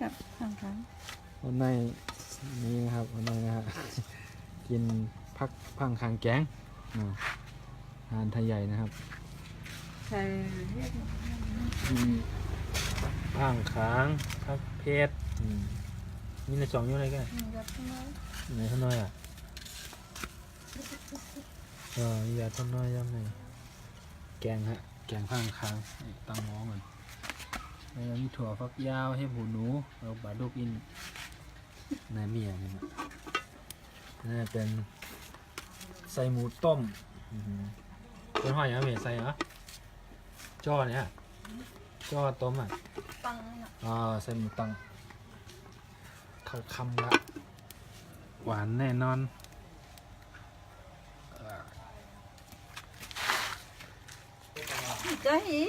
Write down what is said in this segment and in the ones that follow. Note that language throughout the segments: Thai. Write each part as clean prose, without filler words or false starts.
กับสองครั้งวันในนี้นะครับวันในนะฮะ กินพักพังคางแกงอาหารไทยใหญ่นะครับใช่พังคางพักเพชรมีในสองอยู่อะไรกันไหนท่านน้อยอ่ะยาท่านน้อยยังไงแกงฮะแกงพังคางตั้งหม้อก่อนแล้วมีถั่วฟักยาวให้หูหนูเราบาดูกินนายเมียนี่นะนี่เป็นใส่หมูต้มเป็นห้อยยังไงใส่เหรอจ้อเนี่ยจ้อต้มอ่ะตังใส่หมูตังเข้าคำละหวานแน่นอนจะหิ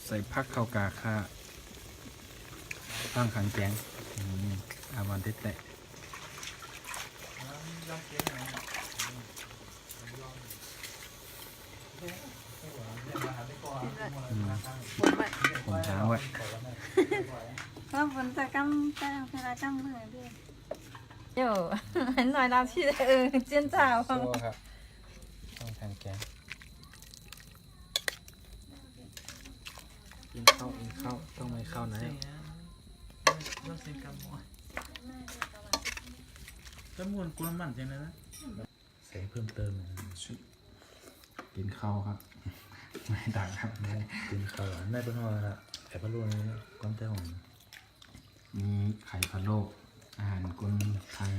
ใส่พักเข้ากาค่าตั้งขังแกงอาวันเตะผมหาไว้ก็ฝนจะกำจะเวลากำเมื่อด้วย有很暖大气的煎炸ครับต้องแทนแกงกินข้าวต้องไม่ข้าวไหนจมูกกุลมันใช่ไหมนะใส่เพิ่มเติมกินข้าวครับไม่ดังครับกินข้าวในเป็นว่าแอบพะโล้นี่ความเต้าหอมมีไข่พะโล้อาหารคนไทย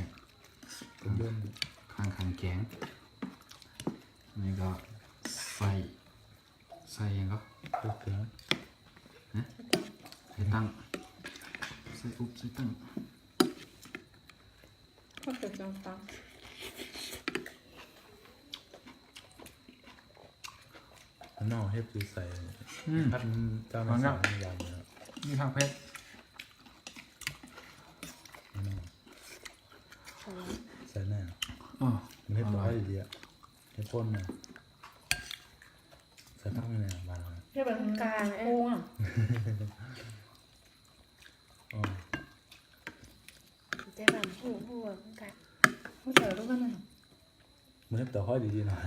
เป็นย่นข้างแกงนี่ก็ใส่ยังก็ตัวเกลือใส่ตั้งใส่ตั้งก็เกิดจังตังนอกให้คือใส่พัดเจ้าหน้าที่ยำนะมีทางเพชรใส่แน่ไม่ปล่อยดีอ่ะให้พ่นนะใส่พักไม่แน่มาแค่แบบกลางโอ้งเจ๊แบบหัวกันเขาเจอรูปกันน่ะมันให้ต่อห้อยดีๆหน่อย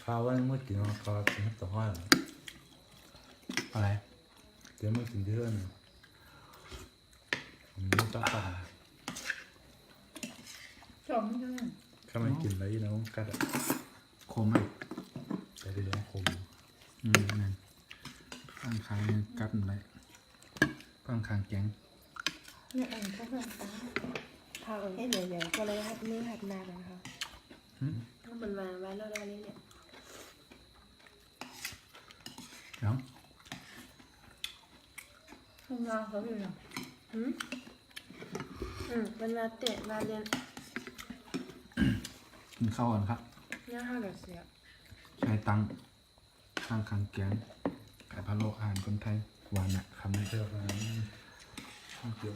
ข้าวว่าเมื่อกินข้าวกินให้ต่อห้อยอะไรเดี๋ยวเมื่อกินเดือนไม่ต้องตัดจอมไม่ได้ถ้ามันกินอะไรนะต้องกัดคมไหมใส่ไปเลยคมนั่นข้างกัดอะไรข้างแกงเนี่ยอันก็แบบทาเอ๊ะเดี๋ยวก็เลยหัดมือหัดนากันค่ะถ้ามันมาไว้แล้วได้เนี่ยเนาะทำงานเขาอยู่เนี่ยมันมาเตะมาเรียนกินข้าวก่อนครับเนี่ยห้าแบบเสียใช้ตังข้างแกงไข่พะโล้อาหารคนไทยหวานคำนี้เจอกันเกี่ยว